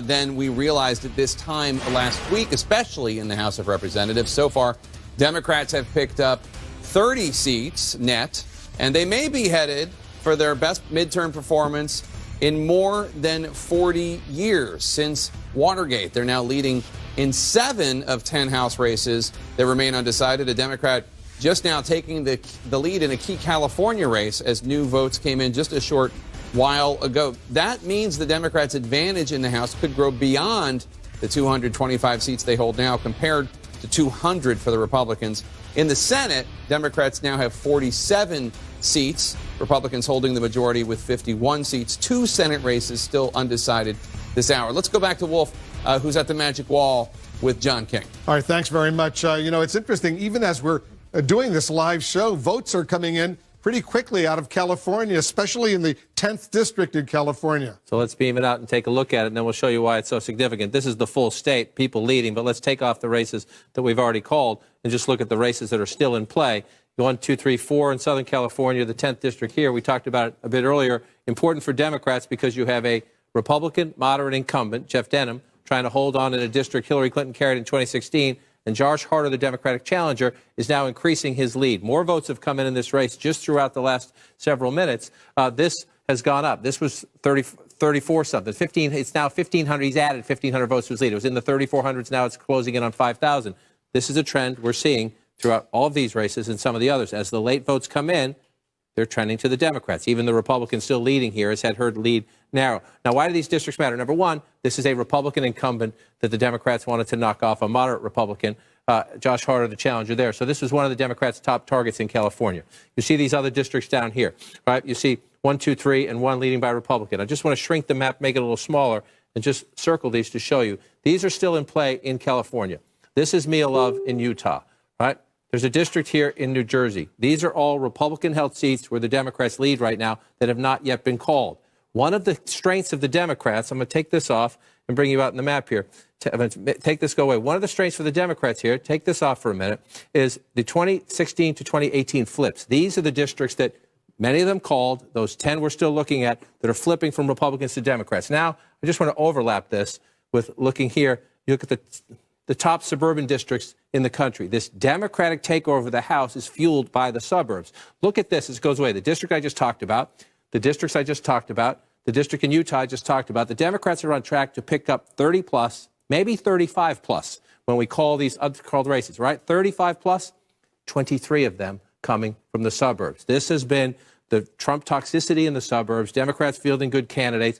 than we realized at this time last week, especially in the House of Representatives. So far, Democrats have picked up 30 seats net, and they may be headed for their best midterm performance in more than 40 years since Watergate. They're now leading in 7 of 10 House races that remain undecided. A Democrat just now taking the lead in a key California race as new votes came in just a short while ago. That means the Democrats' advantage in the House could grow beyond the 225 seats they hold now, compared to 200 for the Republicans. In the Senate, Democrats now have 47 seats, Republicans holding the majority with 51 seats. 2 Senate races still undecided this hour. Let's go back to Wolf, who's at the Magic Wall with John King. All right, thanks very much. It's interesting, even as we're doing this live show, votes are coming in pretty quickly out of California, especially in the 10th district in California. So let's beam it out and take a look at it, and then we'll show you why it's so significant. This is the full state, people leading, but let's take off the races that we've already called and just look at the races that are still in play. 1, 2, 3, 4 in Southern California, the 10th district here. We talked about it a bit earlier. Important for Democrats because you have a Republican moderate incumbent, Jeff Denham, trying to hold on in a district Hillary Clinton carried in 2016. And Josh Harder, the Democratic challenger, is now increasing his lead. More votes have come in this race just throughout the last several minutes. This has gone up. This was 34-something. 15. It's now 1,500. He's added 1,500 votes to his lead. It was in the 3,400s. Now it's closing in on 5,000. This is a trend we're seeing throughout all of these races and some of the others. As the late votes come in, they're trending to the Democrats. Even the Republicans still leading here has had her lead narrow. Now, why do these districts matter? Number one, this is a Republican incumbent that the Democrats wanted to knock off, a moderate Republican, Josh Harder, the challenger there. So this was one of the Democrats' top targets in California. You see these other districts down here, right? You see 1, 2, 3, and 1 leading by Republican. I just want to shrink the map, make it a little smaller, and just circle these to show you. These are still in play in California. This is Mia Love in Utah, right? There's a district here in New Jersey. These are all Republican-held seats where the Democrats lead right now that have not yet been called. One of the strengths of the Democrats, I'm going to take this off and bring you out in the map here. Take this, go away. One of the strengths for the Democrats here, take this off for a minute, is the 2016 to 2018 flips. These are the districts that many of them called, those 10 we're still looking at, that are flipping from Republicans to Democrats. Now, I just want to overlap this with looking here. You look at the top suburban districts in the country. This Democratic takeover of the House is fueled by the suburbs. Look at this as it goes away. The district I just talked about, the districts I just talked about, the district in Utah I just talked about. The Democrats are on track to pick up 30 plus, maybe 35 plus when we call these uncalled races, right? 35 plus, 23 of them coming from the suburbs. This has been the Trump toxicity in the suburbs, Democrats fielding good candidates.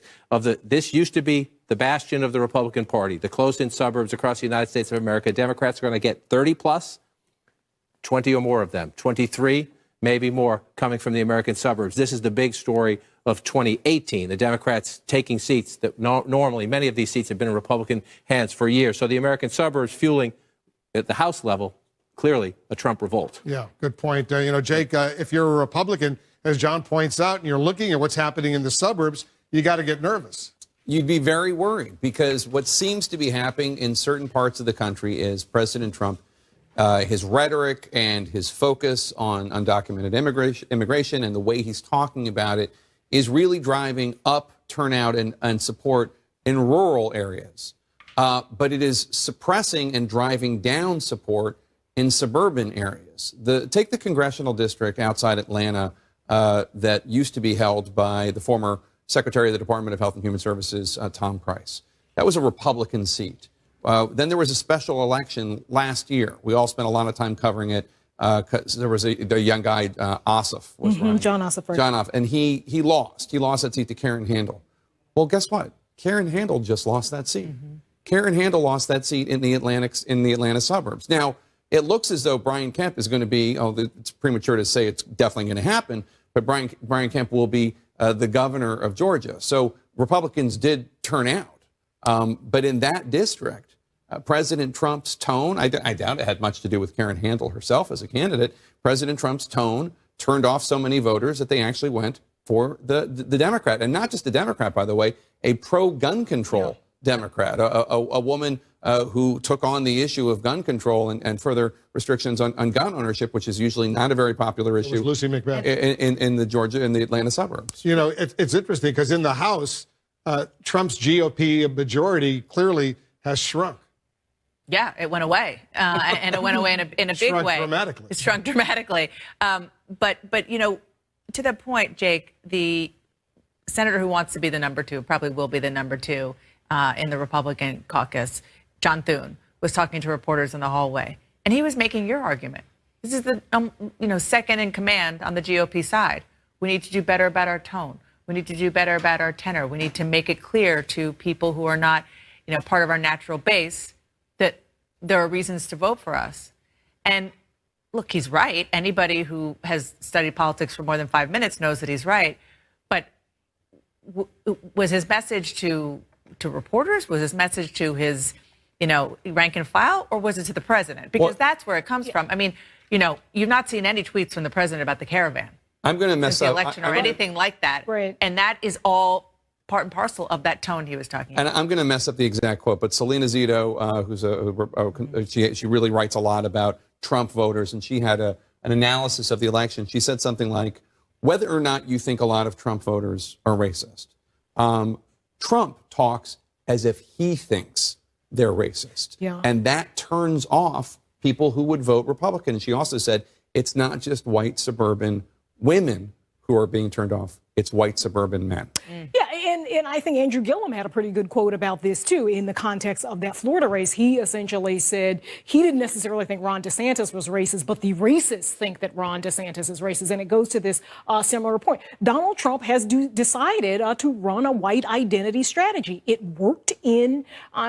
This used to be the bastion of the Republican Party, the closed-in suburbs across the United States of America. Democrats are going to get 30 plus, 20 or more of them, 23, maybe more, coming from the American suburbs. This is the big story of 2018, the Democrats taking seats that normally, many of these seats have been in Republican hands for years. So the American suburbs fueling, at the House level, clearly a Trump revolt. Yeah, good point. Jake, if you're a Republican, as John points out, and you're looking at what's happening in the suburbs, you got to get nervous. You'd be very worried, because what seems to be happening in certain parts of the country is President Trump, his rhetoric and his focus on undocumented immigration and the way he's talking about it is really driving up turnout and support in rural areas. But it is suppressing and driving down support in suburban areas. Take the congressional district outside Atlanta that used to be held by the former Secretary of the Department of Health and Human Services, Tom Price. That was a Republican seat. Then there was a special election last year. We all spent a lot of time covering it because there was the young guy, Ossoff, was running. John Ossoff. John Ossoff. And he lost. He lost that seat to Karen Handel. Well, guess what? Karen Handel just lost that seat. Karen Handel lost that seat in the Atlanta suburbs. Now, it looks as though Brian Kemp is going to be, it's premature to say it's definitely going to happen, but Brian Kemp will be the governor of Georgia. So Republicans did turn out. But in that district, President Trump's tone, I doubt it had much to do with Karen Handel herself as a candidate. President Trump's tone turned off so many voters that they actually went for the Democrat. And not just a Democrat, by the way, a pro-gun control Democrat, a woman who took on the issue of gun control and further restrictions on gun ownership, which is usually not a very popular issue. Lucy McBath. In the Atlanta suburbs. It's interesting because in the House, Trump's GOP majority clearly has shrunk. Yeah, it went away, and it went away in a big way. Dramatically. It shrunk dramatically. But you know, to that point, Jake, the senator who wants to be the number two, probably will be the number two in the Republican caucus, John Thune, was talking to reporters in the hallway, and he was making your argument. This is the second in command on the GOP side. We need to do better about our tone. We need to do better about our tenor. We need to make it clear to people who are not, part of our natural base that there are reasons to vote for us. And look, he's right. Anybody who has studied politics for more than 5 minutes knows that he's right. But was his message to reporters? Was his message to his, rank and file? Or was it to the president? Because that's where it comes from. I mean, you've not seen any tweets from the president about the caravan. I'm going to mess the up election or anything like that. Right. And that is all part and parcel of that tone he was talking about. And I'm going to mess up the exact quote, but Selena Zito, she really writes a lot about Trump voters, and she had an analysis of the election. She said something like, whether or not you think a lot of Trump voters are racist, Trump talks as if he thinks they're racist. Yeah. And that turns off people who would vote Republican. She also said it's not just white suburban women who are being turned off. It's white suburban men. Yeah, and I think Andrew Gillum had a pretty good quote about this, too, in the context of that Florida race. He essentially said he didn't necessarily think Ron DeSantis was racist, but the racists think that Ron DeSantis is racist. And it goes to this similar point. Donald Trump has decided to run a white identity strategy. It worked in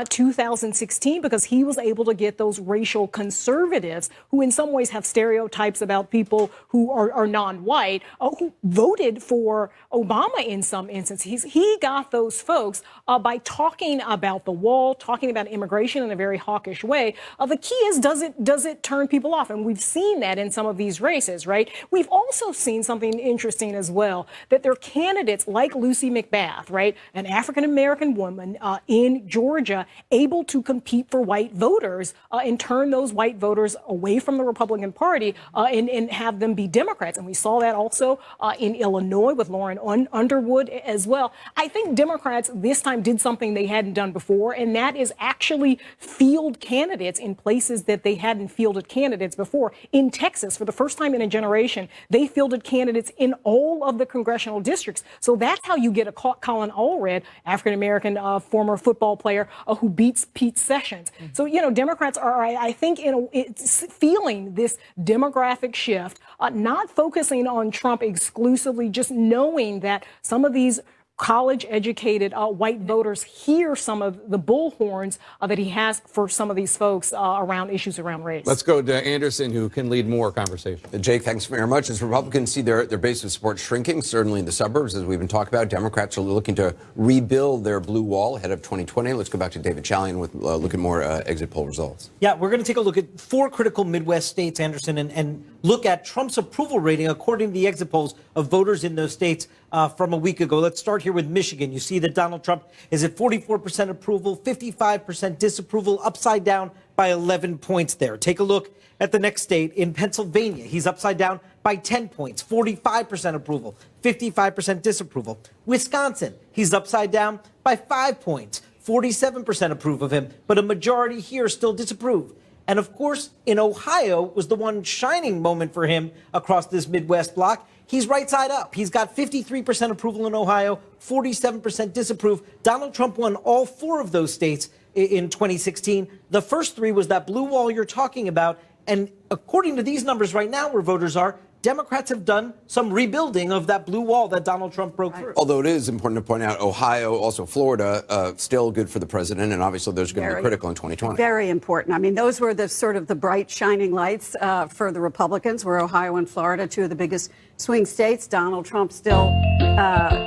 2016 because he was able to get those racial conservatives who in some ways have stereotypes about people who are non-white, who voted for Obama in some instances. He got those folks by talking about the wall, talking about immigration in a very hawkish way. The key is, does it turn people off? And we've seen that in some of these races, right? We've also seen something interesting as well, that there are candidates like Lucy McBath, right, an African-American woman in Georgia, able to compete for white voters and turn those white voters away from the Republican Party and have them be Democrats. And we saw that also in Illinois with Lauren Underwood as well. I think Democrats this time did something they hadn't done before, and that is actually field candidates in places that they hadn't fielded candidates before. In Texas, for the first time in a generation, they fielded candidates in all of the congressional districts. So that's how you get a Colin Allred, African-American former football player who beats Pete Sessions. Mm-hmm. So, Democrats are, I think, it's feeling this demographic shift, not focusing on Trump exclusively, just knowing that some of these college-educated white voters hear some of the bullhorns that he has for some of these folks around issues around race. Let's go to Anderson, who can lead more conversation. Jake, thanks very much. As Republicans see their base of support shrinking, certainly in the suburbs, as we've been talking about, Democrats are looking to rebuild their blue wall ahead of 2020. Let's go back to David Chalian with look at more exit poll results. Yeah, we're going to take a look at 4 critical Midwest states, Anderson, and look at Trump's approval rating according to the exit polls of voters in those states from a week ago. Let's start here with Michigan. You see that Donald Trump is at 44% approval, 55% disapproval, upside down by 11 points there. Take a look at the next state in Pennsylvania. He's upside down by 10 points, 45% approval, 55% disapproval. Wisconsin, he's upside down by 5 points, 47% approve of him, but a majority here still disapprove. And of course, in Ohio was the one shining moment for him across this Midwest block. He's right side up. He's got 53% approval in Ohio, 47% disapprove. Donald Trump won all 4 of those states in 2016. The first 3 was that blue wall you're talking about. And according to these numbers right now, where voters are, Democrats have done some rebuilding of that blue wall that Donald Trump broke through. Although it is important to point out, Ohio, also Florida, still good for the president, and obviously those are going to be critical in 2020. Very important. I mean, those were the sort of the bright, shining lights for the Republicans, were Ohio and Florida, 2 of the biggest swing states. Donald Trump still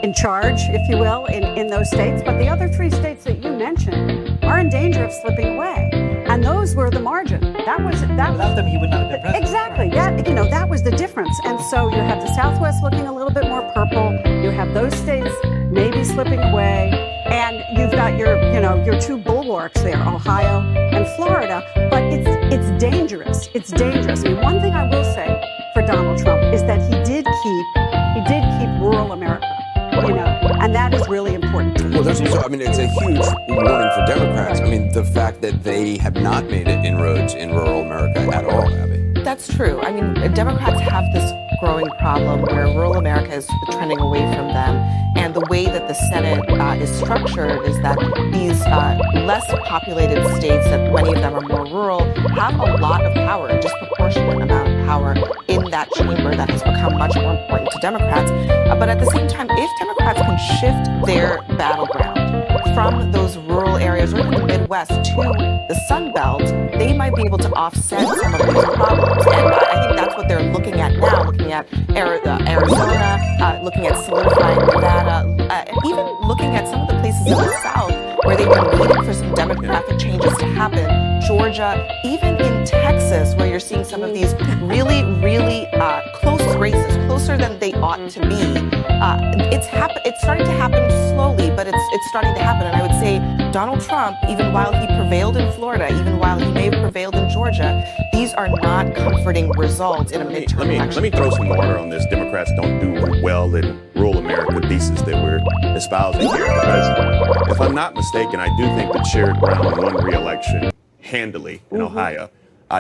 in charge, if you will, in those states. But the other 3 states that you mentioned are in danger of slipping away. And those were the margin. Without them, he would not have been president. Exactly. That was the difference. And so you have the Southwest looking a little bit more purple. You have those states maybe slipping away. And you've got your 2 bulwarks there, Ohio and Florida. But it's dangerous. It's dangerous. I mean, one thing I will say for Donald Trump is that he did keep rural America. and that is really important. Well, there's also, I mean, it's a huge warning for Democrats. I mean, the fact that they have not made it inroads in rural America at all, Abby. That's true. I mean, Democrats have this growing problem where rural America is trending away from them. And the way that the Senate is structured is that these less populated states, that many of them are more rural, have a lot of power, a disproportionate amount of power in that chamber that has become much more important to Democrats. But at the same time, if Democrats can shift their battleground from those rural areas or even the Midwest to the Sun Belt, they might be able to offset some of these problems. And I think that's what they're looking at now, looking at Arizona, looking at solidifying Nevada, even looking at some of the places in the South where they've been waiting for some demographic changes to happen. Georgia, even in Texas, where you're seeing some of these really, really close races, closer than they ought to be. It's starting to happen slowly, but it's starting to happen. And I would say Donald Trump, even while he prevailed in Florida, even while he may have prevailed in Georgia, these are not comforting results in a midterm election. Let me throw some water on this Democrats don't do well in rural America thesis that we're espousing here. Because if I'm not mistaken, I do think that Sherrod Brown won re-election handily in Ohio.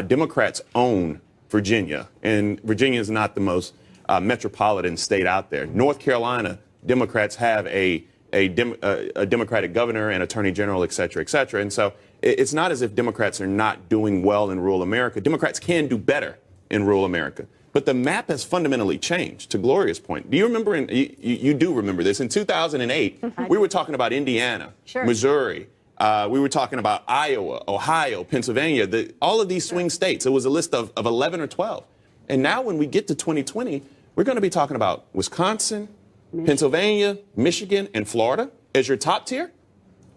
Democrats own Virginia, and Virginia is not the most metropolitan state out there. North Carolina, Democrats have a Democratic governor and attorney general, et cetera, et cetera. And so it's not as if Democrats are not doing well in rural America. Democrats can do better in rural America. But the map has fundamentally changed, to Gloria's point. Do you remember, you do remember this, in 2008, we were talking about Indiana, Missouri, we were talking about Iowa, Ohio, Pennsylvania, all of these swing states. It was a list of 11 or 12. And now when we get to 2020, we're going to be talking about Wisconsin, Pennsylvania, Michigan, and Florida as your top tier.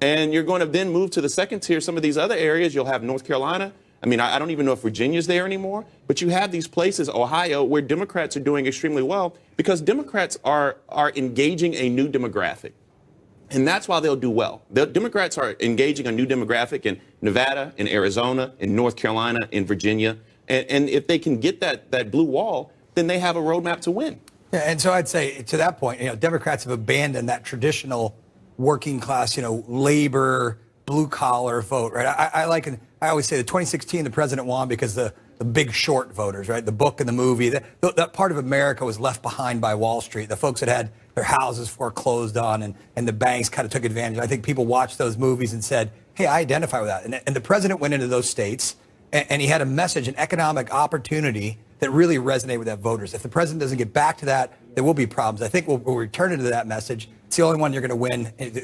And you're going to then move to the second tier. Some of these other areas, you'll have North Carolina. I mean, I don't even know if Virginia's there anymore. But you have these places, Ohio, where Democrats are doing extremely well because Democrats are engaging a new demographic. And that's why they'll do well. The Democrats are engaging a new demographic in Nevada, in Arizona, in North Carolina, in Virginia. And if they can get that blue wall, then they have a roadmap to win. Yeah, and so I'd say to that point, Democrats have abandoned that traditional working class, labor, blue collar vote, right? I always say the 2016 the president won because the big short voters, right? The book and the movie, that part of America was left behind by Wall Street. The folks that had their houses foreclosed on and the banks kind of took advantage. I think people watched those movies and said, hey, I identify with that. And the president went into those states and he had a message, an economic opportunity that really resonated with that voters. If the president doesn't get back to that, there will be problems. I think we'll return into that message. It's the only one you're going to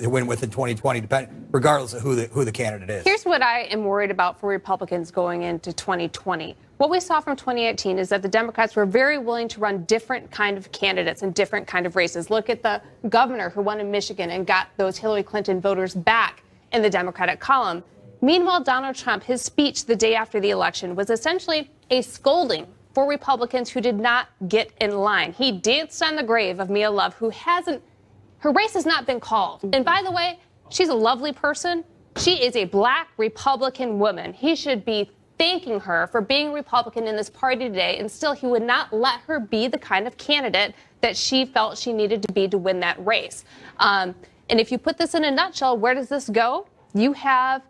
win with in 2020, regardless of who the candidate is. Here's what I am worried about for Republicans going into 2020. What we saw from 2018 is that the Democrats were very willing to run different kind of candidates and different kind of races. Look at the governor who won in Michigan and got those Hillary Clinton voters back in the Democratic column. Meanwhile, Donald Trump, his speech the day after the election was essentially a scolding for Republicans who did not get in line. He danced on the grave of Mia Love, her race has not been called. And by the way, she's a lovely person. She is a black Republican woman. He should be thanking her for being a Republican in this party today, and still he would not let her be the kind of candidate that she felt she needed to be to win that race. And if you put this in a nutshell, where does this go? You have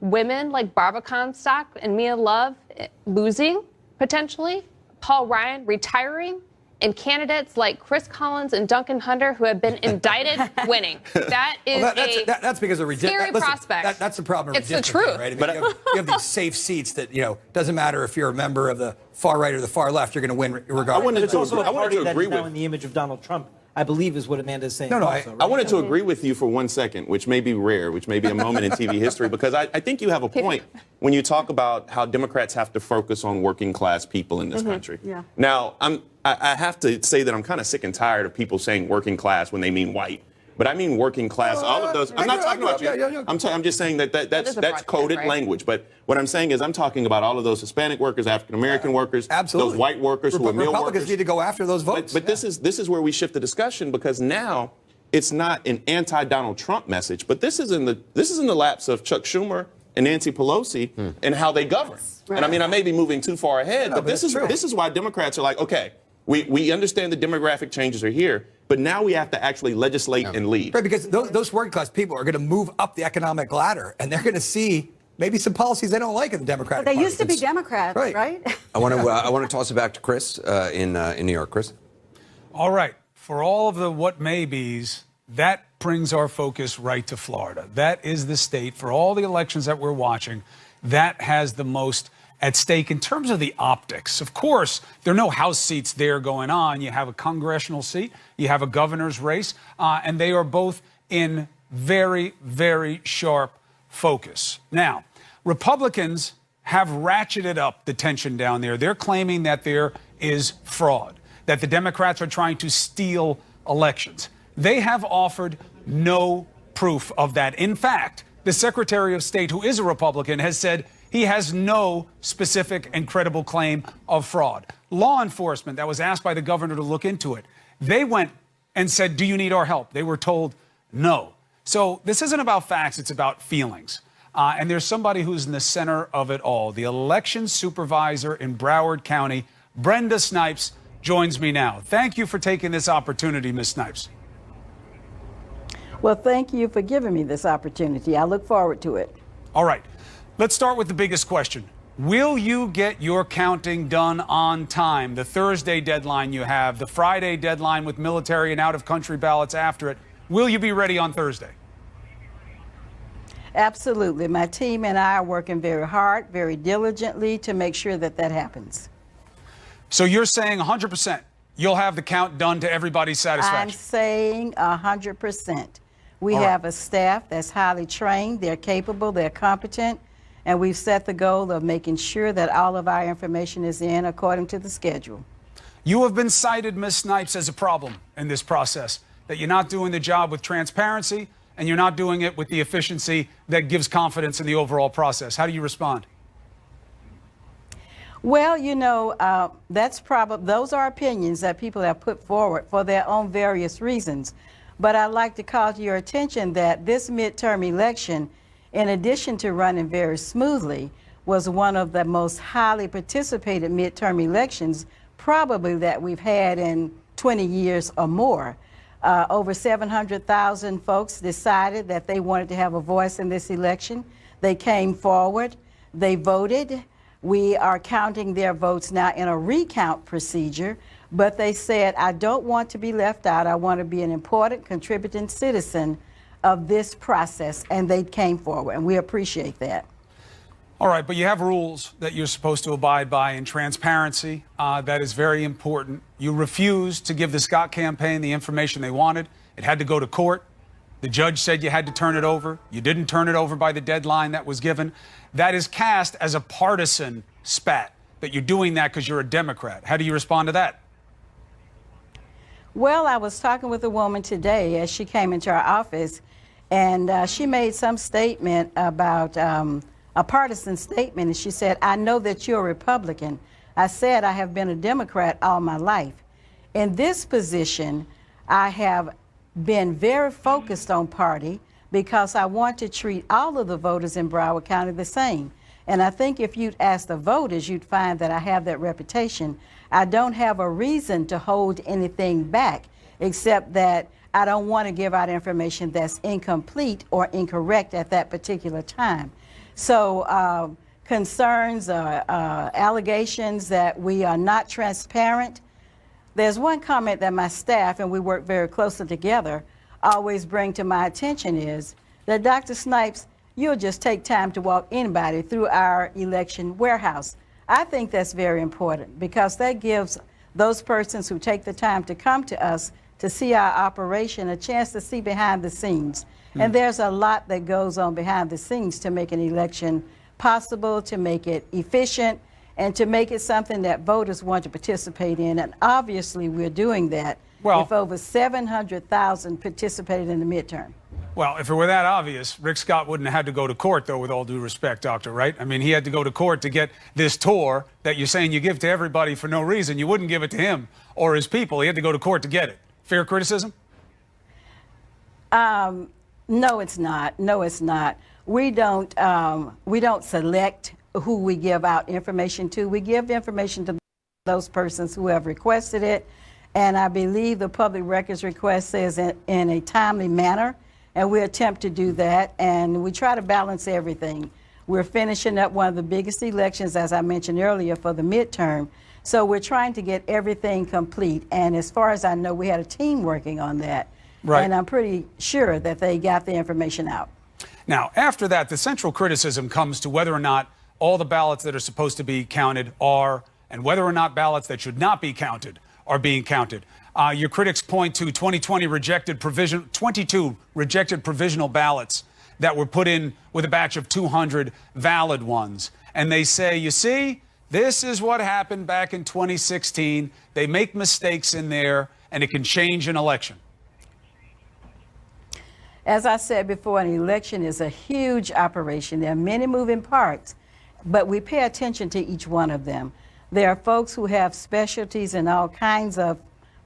women like Barbara Comstock and Mia Love losing, potentially, Paul Ryan retiring, and candidates like Chris Collins and Duncan Hunter, who have been indicted, winning. That is that's because of scary prospect. That's the problem. It's the truth. Right? I mean, you have these safe seats that doesn't matter if you're a member of the far right or the far left, you're going to win regardless. I wanted to agree with in the image of Donald Trump, I believe, is what Amanda is saying. I wanted to agree with you for 1 second, which may be rare, which may be a moment in TV history, because I think you have a point when you talk about how Democrats have to focus on working class people in this country. Yeah. Now, I have to say that I'm kind of sick and tired of people saying working class when they mean white. But I mean working class, all of those. I'm not talking about you. I'm just saying that's coded language. But what I'm saying is I'm talking about all of those Hispanic workers, African-American workers, those white workers who are meal workers. Republicans need to go after those votes. But this is where we shift the discussion, because now it's not an anti-Donald Trump message, but this is in the laps of Chuck Schumer and Nancy Pelosi and how they govern. Right. And I mean, I may be moving too far ahead, but this is why Democrats are like, okay, We understand the demographic changes are here, but now we have to actually legislate and lead. Right, because those working class people are going to move up the economic ladder, and they're going to see maybe some policies they don't like in the Democratic They Party. used to be Democrats, right? I want to toss it back to Chris in New York. Chris? All right. For all of the what maybes, that brings our focus right to Florida. That is the state, for all the elections that we're watching, that has the most at stake in terms of the optics. Of course, there are no House seats there going on. You have a congressional seat, you have a governor's race, and they are both in very, very sharp focus. Now, Republicans have ratcheted up the tension down there. They're claiming that there is fraud, that the Democrats are trying to steal elections. They have offered no proof of that. In fact, the Secretary of State, who is a Republican, has said he has no specific and credible claim of fraud. Law enforcement, that was asked by the governor to look into it, they went and said, do you need our help? They were told no. So this isn't about facts, it's about feelings. And there's somebody who's in the center of it all. The election supervisor in Broward County, Brenda Snipes, joins me now. Thank you for taking this opportunity, Ms. Snipes. Well, thank you for giving me this opportunity. I look forward to it. All right. Let's start with the biggest question. Will you get your counting done on time? The Thursday deadline you have, the Friday deadline with military and out-of-country ballots after it. Will you be ready on Thursday? Absolutely. My team and I are working very hard, very diligently to make sure that that happens. So you're saying 100% you'll have the count done to everybody's satisfaction? I'm saying 100%. We All right. have a staff that's highly trained, they're capable, they're competent, and we've set the goal of making sure that all of our information is in according to the schedule. You have been cited, Ms. Snipes, as a problem in this process, that you're not doing the job with transparency and you're not doing it with the efficiency that gives confidence in the overall process. How do you respond? Well, you know, those are opinions that people have put forward for their own various reasons. But I'd like to call to your attention that this midterm election, in addition to running very smoothly, was one of the most highly participated midterm elections probably that we've had in 20 years or more. Over 700,000 folks decided that they wanted to have a voice in this election. They came forward, they voted. We are counting their votes now in a recount procedure, but they said, I don't want to be left out. I want to be an important contributing citizen of this process, and they came forward, and we appreciate that. All right, but you have rules that you're supposed to abide by in transparency. That is very important. You refused to give the Scott campaign the information they wanted. It had to go to court. The judge said you had to turn it over. You didn't turn it over by the deadline that was given. That is cast as a partisan spat, that you're doing that because you're a Democrat. How do you respond to that? Well, I was talking with a woman today as she came into our office, and she made some statement about a partisan statement, and she said, I know that you're a Republican. I said I have been a Democrat all my life. In this position, I have been very focused on party because I want to treat all of the voters in Broward County the same. And I think if you'd ask the voters, you'd find that I have that reputation. I don't have a reason to hold anything back, except that I don't want to give out information that's incomplete or incorrect at that particular time. So concerns, allegations that we are not transparent. There's one comment that my staff, and we work very closely together, always bring to my attention is that Dr. Snipes, you'll just take time to walk anybody through our election warehouse. I think that's very important because that gives those persons who take the time to come to us to see our operation a chance to see behind the scenes. And there's a lot that goes on behind the scenes to make an election possible, to make it efficient, and to make it something that voters want to participate in. And obviously we're doing that if over 700,000 participated in the midterm. Well, if it were that obvious, Rick Scott wouldn't have had to go to court, though, with all due respect, Doctor, right? I mean, he had to go to court to get this tour that you're saying you give to everybody for no reason. You wouldn't give it to him or his people. He had to go to court to get it. Fair criticism? No, it's not. No, it's not. We don't select who we give out information to. We give information to those persons who have requested it. And I believe the public records request says in a timely manner, and we attempt to do that, and we try to balance everything. We're finishing up one of the biggest elections, as I mentioned earlier, for the midterm. So we're trying to get everything complete. And as far as I know, we had a team working on that. Right. And I'm pretty sure that they got the information out. Now, after that, the central criticism comes to whether or not all the ballots that are supposed to be counted are, and whether or not ballots that should not be counted are being counted. Your critics point to 22 rejected provisional ballots that were put in with a batch of 200 valid ones. And they say, you see, this is what happened back in 2016. They make mistakes in there, and it can change an election. As I said before, an election is a huge operation. There are many moving parts, but we pay attention to each one of them. There are folks who have specialties in all kinds of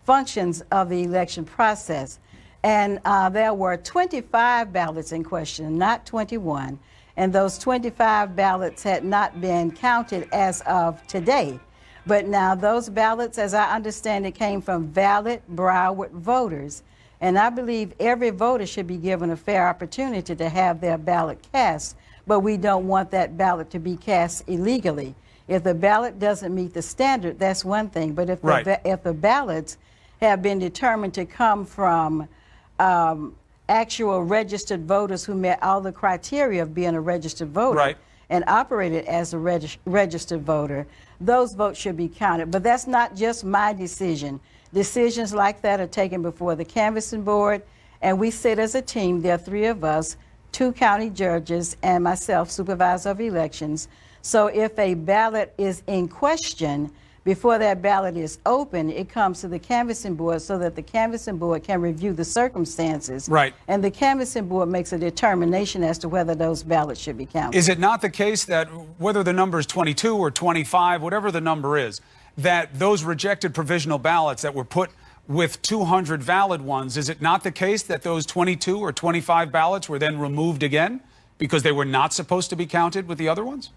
functions of the election process. And there were 25 ballots in question, not 21. And those 25 ballots had not been counted as of today. But now those ballots, as I understand it, came from valid Broward voters. And I believe every voter should be given a fair opportunity to have their ballot cast. But we don't want that ballot to be cast illegally. If the ballot doesn't meet the standard, that's one thing. But if, if the ballots have been determined to come from actual registered voters who met all the criteria of being a registered voter and operated as a registered voter, those votes should be counted. But that's not just my decision. Decisions like that are taken before the canvassing board, and we sit as a team. There are 3 of us, 2 county judges, and myself, supervisor of elections. So if a ballot is in question, before that ballot is open, it comes to the canvassing board so that the canvassing board can review the circumstances. Right. And the canvassing board makes a determination as to whether those ballots should be counted. Is it not the case that whether the number is 22 or 25, whatever the number is, that those rejected provisional ballots that were put with 200 valid ones, is it not the case that those 22 or 25 ballots were then removed again because they were not supposed to be counted with the other ones?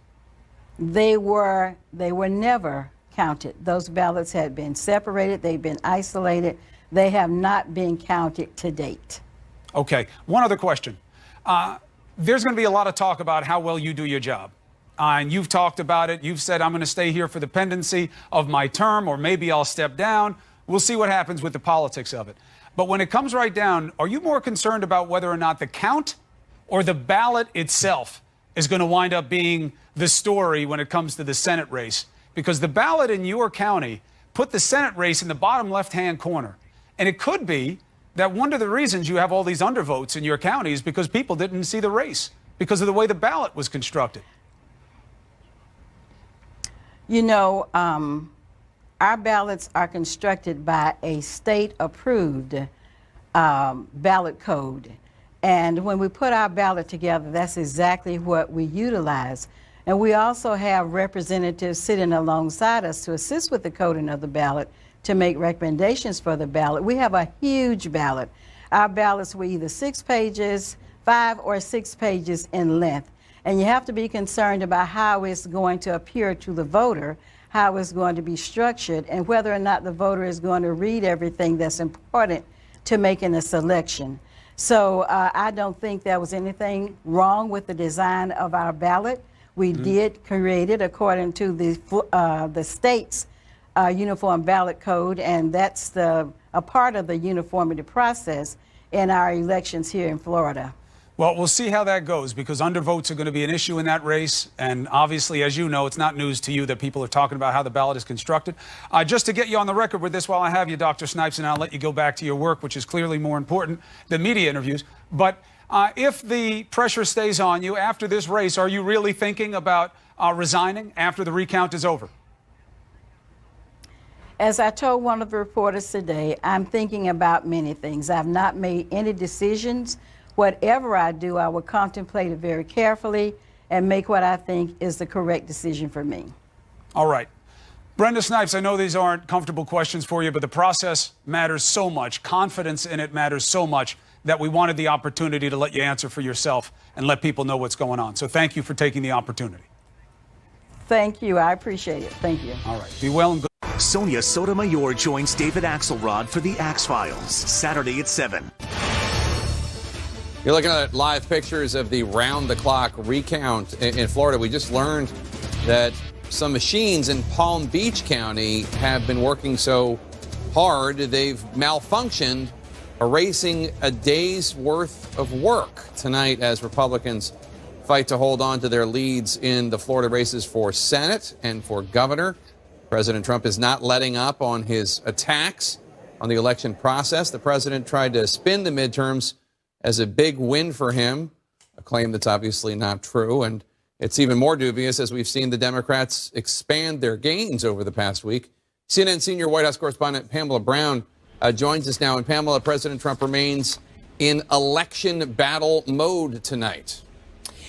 They were never counted. Those ballots had been separated. They've been isolated. They have not been counted to date. Okay. One other question. There's going to be a lot of talk about how well you do your job. And you've talked about it. You've said, I'm going to stay here for the pendency of my term, or maybe I'll step down. We'll see what happens with the politics of it. But when it comes right down, are you more concerned about whether or not the count or the ballot itself is going to wind up being the story when it comes to the Senate race? Because the ballot in your county put the Senate race in the bottom left-hand corner. And it could be that one of the reasons you have all these undervotes in your county is because people didn't see the race because of the way the ballot was constructed. You know, our ballots are constructed by a state-approved ballot code. And when we put our ballot together, that's exactly what we utilize. And we also have representatives sitting alongside us to assist with the coding of the ballot, to make recommendations for the ballot. We have a huge ballot. Our ballots were either 6 pages, 5 or 6 pages in length. And you have to be concerned about how it's going to appear to the voter, how it's going to be structured, and whether or not the voter is going to read everything that's important to making a selection. So I don't think there was anything wrong with the design of our ballot. We did create it according to the state's uniform ballot code, and that's a part of the uniformity process in our elections here in Florida. Well, we'll see how that goes, because undervotes are going to be an issue in that race. And obviously, as you know, it's not news to you that people are talking about how the ballot is constructed. Just to get you on the record with this while I have you, Dr. Snipes, and I'll let you go back to your work, which is clearly more important than media interviews. But if the pressure stays on you after this race, are you really thinking about resigning after the recount is over? As I told one of the reporters today, I'm thinking about many things. I've not made any decisions. Whatever I do, I will contemplate it very carefully and make what I think is the correct decision for me. All right. Brenda Snipes, I know these aren't comfortable questions for you, but the process matters so much. Confidence in it matters so much that we wanted the opportunity to let you answer for yourself and let people know what's going on. So thank you for taking the opportunity. Thank you. I appreciate it. Thank you. All right. Be well and good. Sonia Sotomayor joins David Axelrod for The Axe Files, Saturday at 7. You're looking at live pictures of the round-the-clock recount in Florida. We just learned that some machines in Palm Beach County have been working so hard they've malfunctioned, erasing a day's worth of work tonight as Republicans fight to hold on to their leads in the Florida races for Senate and for governor. President Trump is not letting up on his attacks on the election process. The president tried to spin the midterms as a big win for him, a claim that's obviously not true. And it's even more dubious as we've seen the Democrats expand their gains over the past week. CNN senior White House correspondent Pamela Brown joins us now. And Pamela, President Trump remains in election battle mode tonight.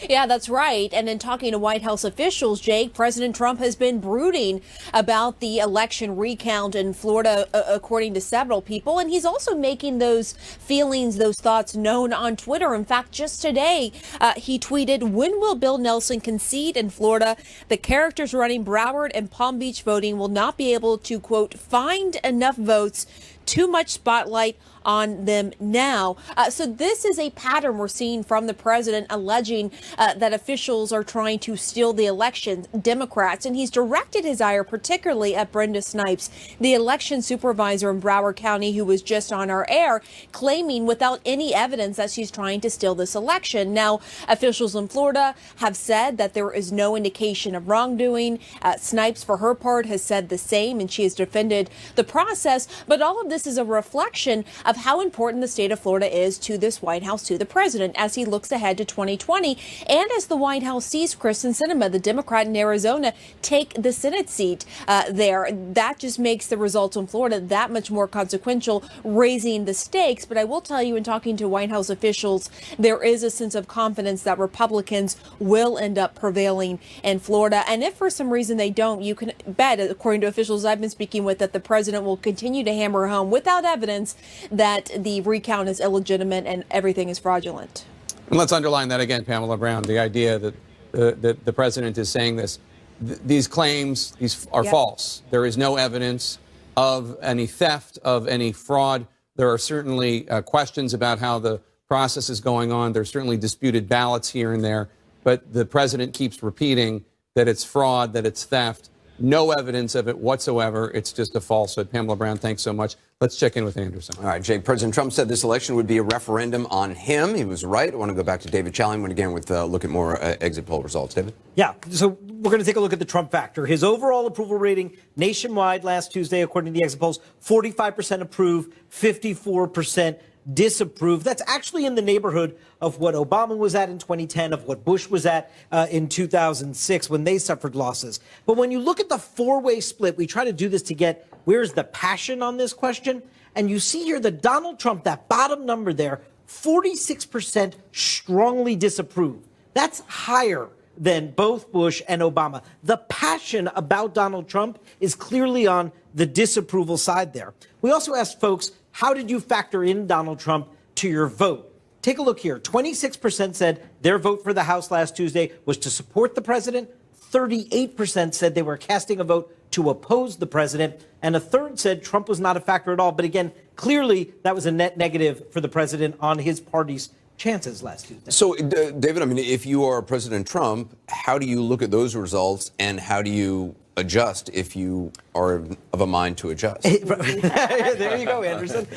Yeah, that's right. And in talking to White House officials, Jake, President Trump has been brooding about the election recount in Florida, according to several people. And he's also making those feelings, those thoughts known on Twitter. In fact, just today, he tweeted, "When will Bill Nelson concede in Florida? The characters running Broward and Palm Beach voting will not be able to, quote, find enough votes. Too much spotlight on them now." So this is a pattern we're seeing from the president, alleging that officials are trying to steal the election, Democrats. And he's directed his ire particularly at Brenda Snipes, the election supervisor in Broward County, who was just on our air, claiming without any evidence that she's trying to steal this election. Now, officials in Florida have said that there is no indication of wrongdoing. Snipes, for her part, has said the same, and she has defended the process. But all of this is a reflection of how important the state of Florida is to this White House, to the president, as he looks ahead to 2020. And as the White House sees Kristen Sinema, the Democrat in Arizona, take the Senate seat there. That just makes the results in Florida that much more consequential, raising the stakes. But I will tell you, in talking to White House officials, there is a sense of confidence that Republicans will end up prevailing in Florida. And if for some reason they don't, you can bet, according to officials I've been speaking with, that the president will continue to hammer home without evidence that the recount is illegitimate and everything is fraudulent. And let's underline that again, Pamela Brown, the idea that the president is saying this. These claims, are false. There is no evidence of any theft, of any fraud. There are certainly questions about how the process is going on. There's certainly disputed ballots here and there. But the president keeps repeating that it's fraud, that it's theft. No evidence of it whatsoever. It's just a falsehood. Pamela Brown, thanks so much. Let's check in with Anderson. All right, Jake. President Trump said this election would be a referendum on him. He was right. I want to go back to David Chalian again with a look at more exit poll results. David? Yeah, so we're going to take a look at the Trump factor. His overall approval rating nationwide last Tuesday, according to the exit polls, 45% approve, 54% disapprove. That's actually in the neighborhood of what Obama was at in 2010, of what Bush was at in 2006 when they suffered losses. But when you look at the four-way split, we try to do this to get where's the passion on this question. And you see here that Donald Trump, that bottom number there, 46% strongly disapprove. That's higher than both Bush and Obama. The passion about Donald Trump is clearly on the disapproval side there. We also asked folks, how did you factor in Donald Trump to your vote? Take a look here. 26% said their vote for the House last Tuesday was to support the president. 38% said they were casting a vote to oppose the president. And a third said Trump was not a factor at all. But again, clearly that was a net negative for the president on his party's chances last Tuesday. So, David, I mean, if you are President Trump, how do you look at those results and how do you adjust if you are of a mind to adjust? There you go, Anderson.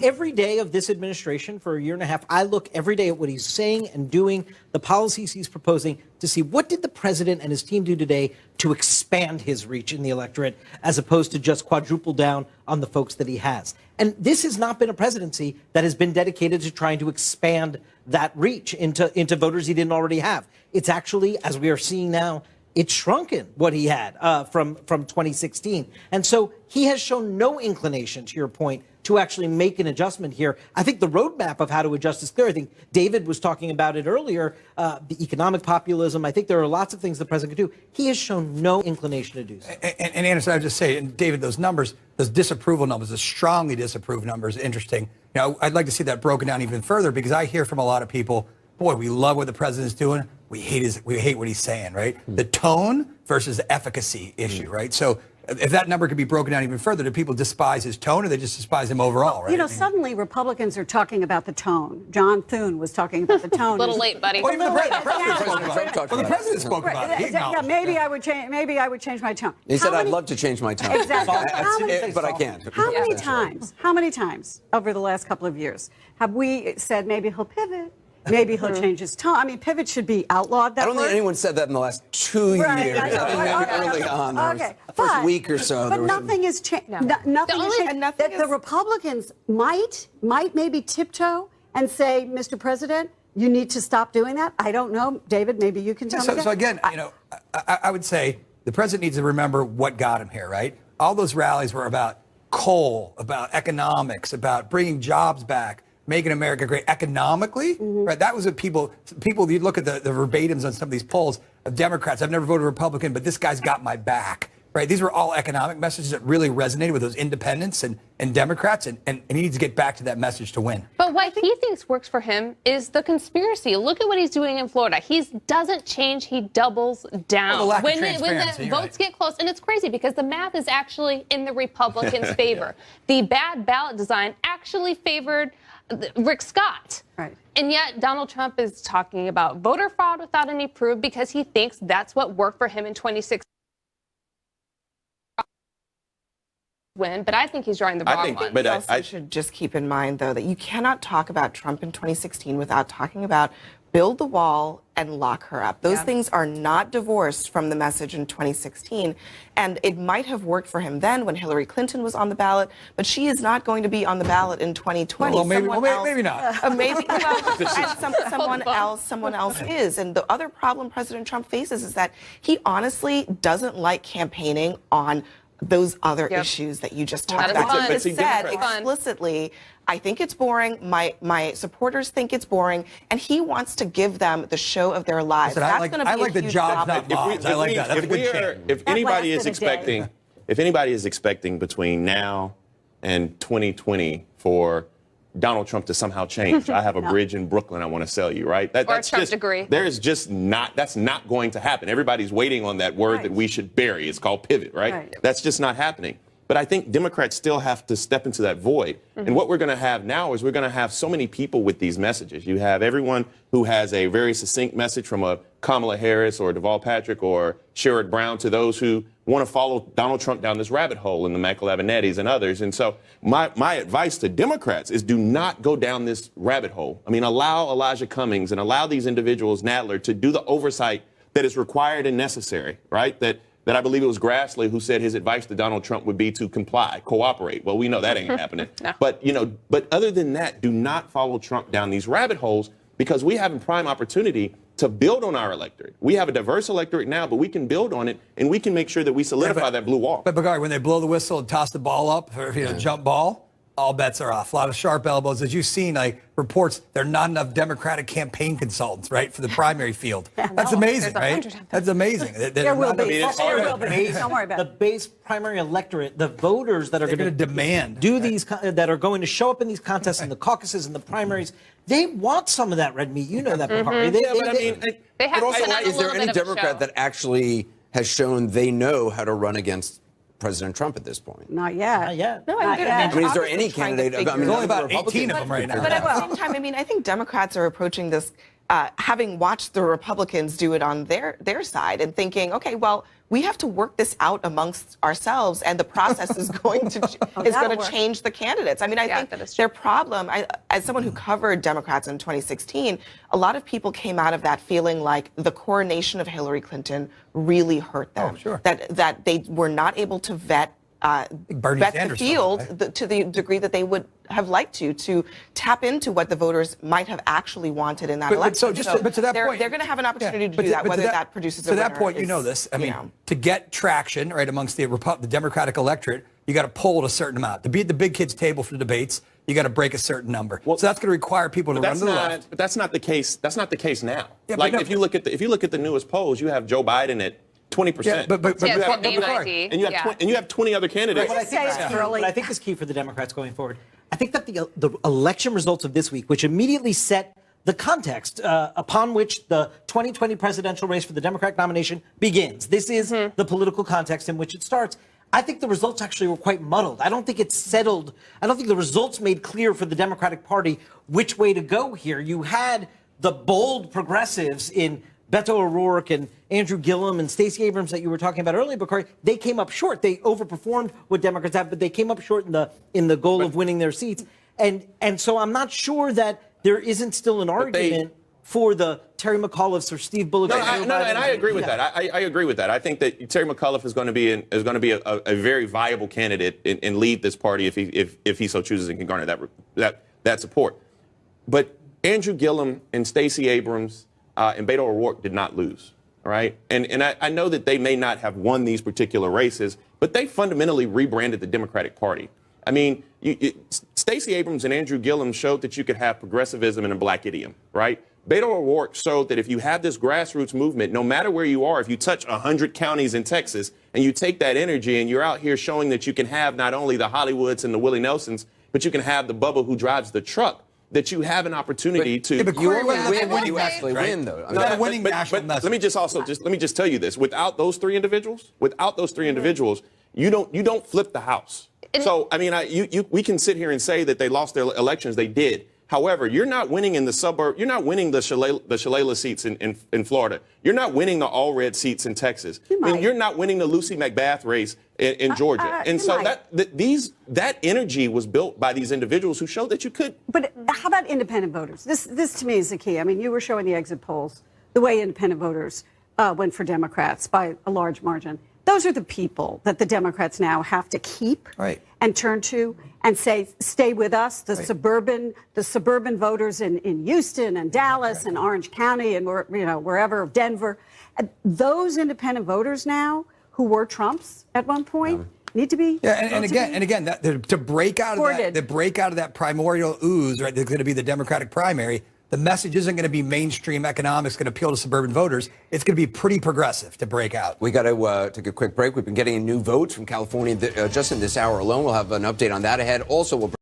Every day of this administration for a year and a half, I look every day at what he's saying and doing, the policies he's proposing, to see what did the president and his team do today to expand his reach in the electorate as opposed to just quadruple down on the folks that he has. And this has not been a presidency that has been dedicated to trying to expand that reach into voters he didn't already have. It's actually, as we are seeing now, it's shrunken what he had from 2016. And so he has shown no inclination, to your point, to actually make an adjustment here. I think the roadmap of how to adjust is clear. I think David was talking about it earlier, the economic populism. I think there are lots of things the president could do. He has shown no inclination to do so. And Anderson, I would just say, and David, those numbers, those disapproval numbers, the strongly disapprove numbers, interesting. You know, I'd like to see that broken down even further because I hear from a lot of people, boy, we love what the president's doing. We hate what he's saying, right? The tone versus the efficacy issue, right? So if that number could be broken down even further, do people despise his tone or they just despise him overall, right? You know, suddenly Republicans are talking about the tone. John Thune was talking about the tone. A little late, buddy. Well, even the president spoke Trump about it. talked Well, the about it. president spoke about it. He Yeah, acknowledged maybe that. I would change. Maybe I would change my tone. He said, How "I'd many- love to change my tone." Exactly. But I can't. How many times? How many times over the last couple of years have we said maybe he'll pivot? Maybe he'll change his tone. I mean, pivot should be outlawed. That I don't think word. anyone said that in the last 2 Right, years. I know. I think maybe Okay, early on, there was the first but- week or so. But there was nothing has changed. Nothing The has only- changed. That the Republicans might maybe tiptoe and say, Mr. President, you need to stop doing that. I don't know, David. Maybe you can tell me. So again, you know, I would say the president needs to remember what got him here, right? All those rallies were about coal, about economics, about bringing jobs back, making America great economically, right? That was what people, you look at the verbatims on some of these polls of Democrats. I've never voted Republican, but this guy's got my back, right? These were all economic messages that really resonated with those independents and Democrats, and he needs to get back to that message to win. But what he thinks works for him is the conspiracy. Look at what he's doing in Florida. He doesn't change. He doubles down. Well, the lack of when the transparency, you're votes get close, and it's crazy because the math is actually in the Republicans' favor. The bad ballot design actually favored Rick Scott. Right. And yet Donald Trump is talking about voter fraud without any proof because he thinks that's what worked for him in 2016. Win, but I think he's drawing the wrong one. But I should just keep in mind, though, that you cannot talk about Trump in 2016 without talking about build the wall and lock her up. Those things are not divorced from the message in 2016. And it might have worked for him then when Hillary Clinton was on the ballot, but she is not going to be on the ballot in 2020. Well, maybe not. Someone else is. And the other problem President Trump faces is that he honestly doesn't like campaigning on those other issues that you just talked about. He has said explicitly, I think it's boring. My supporters think it's boring, and he wants to give them the show of their lives. Listen, That's going to be I like the huge jobs, problem. not mobs. I like that. That's a good chant. If anybody is expecting, between now and 2020 for Donald Trump to somehow change, I have a bridge in Brooklyn I want to sell you, right? That's a Trump degree. That's not going to happen. Everybody's waiting on that word that we should bury. It's called pivot, right? That's just not happening. But I think Democrats still have to step into that void. And what we're going to have now is we're going to have so many people with these messages. You have everyone who has a very succinct message from a Kamala Harris or Deval Patrick or Sherrod Brown to those who want to follow Donald Trump down this rabbit hole, and the Michael Avenattis and others. And so my advice to Democrats is do not go down this rabbit hole. I mean, allow Elijah Cummings and allow these individuals, Nadler, to do the oversight that is required and necessary, right? That I believe it was Grassley who said his advice to Donald Trump would be to comply, cooperate. Well, we know that ain't happening. No. But other than that, do not follow Trump down these rabbit holes, because we have a prime opportunity to build on our electorate. We have a diverse electorate now, but we can build on it, and we can make sure that we solidify that blue wall. But Bagari, when they blow the whistle and toss the ball up for jump ball, all bets are off. A lot of sharp elbows. As you've seen, like reports, there are not enough Democratic campaign consultants, right, for the primary field. That's amazing, right? That's amazing. There will be. Don't worry about the base primary electorate, the voters that are going to demand these, that are going to show up in these contests and the caucuses and the primaries, they want some of that red meat. You know that, Bakari. They have also, to have a is there little any bit of a Democrat show. that actually has shown they know how to run against President Trump at this point? Not yet. Not yet. No, Not yet. I mean, is there any candidate? There's only about 18 of them right now. But at the same time, I mean, I think Democrats are approaching this, having watched the Republicans do it on their side and thinking, okay, well, we have to work this out amongst ourselves, and the process is going to change the candidates. I mean, I think their problem, as someone who covered Democrats in 2016, a lot of people came out of that feeling like the coronation of Hillary Clinton really hurt them. Oh, sure. That they were not able to vet the field to the degree that they would have liked to tap into what the voters might have actually wanted in that election. But to that point, they're going to have an opportunity to do that, whether that produces a winner. To that point, you know this. I mean, to get traction, right, amongst the Democratic electorate, you got to poll at a certain amount. To be at the big kids' table for the debates, you got to break a certain number. So that's going to require people to run to the left. But that's not the case. That's not the case now. Yeah, like if you look at the newest polls, you have Joe Biden at 20%. Yeah, but you have and you have 20 other candidates. But I think is key for the Democrats going forward. I think that the election results of this week, which immediately set the context upon which the 2020 presidential race for the Democratic nomination begins. This is the political context in which it starts. I think the results actually were quite muddled. I don't think it's settled. I don't think the results made clear for the Democratic Party which way to go here. You had the bold progressives in Beto O'Rourke and Andrew Gillum and Stacey Abrams that you were talking about earlier, Bakari. They came up short. They overperformed what Democrats have, but they came up short in the goal of winning their seats. And so I'm not sure that there isn't still an argument for the Terry McAuliffes or Steve Bullock. No, and I agree with that. I agree with that. I think that Terry McAuliffe is going to be a very viable candidate and lead this party if he so chooses and can garner that support. But Andrew Gillum and Stacey Abrams and Beto O'Rourke did not lose. All right, and I know that they may not have won these particular races, but they fundamentally rebranded the Democratic Party. I mean, Stacey Abrams and Andrew Gillum showed that you could have progressivism and a black idiom, right? Beto O'Rourke showed that if you have this grassroots movement, no matter where you are, if you touch 100 counties in Texas and you take that energy and you're out here showing that you can have not only the Hollywoods and the Willie Nelsons, but you can have the Bubba who drives the truck, that you have an opportunity to. You only win when you actually win, though. I mean, winning national but let me just tell you this: without those three individuals, you don't flip the House. So I mean, we can sit here and say that they lost their elections. They did. However, you're not winning in the suburb. You're not winning the Shalala seats in Florida. You're not winning the all-red seats in Texas. You're not winning the Lucy McBath race in Georgia. And so that energy was built by these individuals who showed that you could. But how about independent voters? This to me is the key. I mean, you were showing the exit polls, the way independent voters went for Democrats by a large margin. Those are the people that the Democrats now have to keep and turn to and say, stay with us. The suburban voters in Houston and Dallas and Orange County and wherever, Denver. Those independent voters now who were Trump's at one point need to be. Yeah, and again, to break out of that primordial ooze, right? That's going to be the Democratic primary. The message isn't going to be mainstream economics, going to appeal to suburban voters. It's going to be pretty progressive to break out. We got to take a quick break. We've been getting new votes from California just in this hour alone. We'll have an update on that ahead. Also, we'll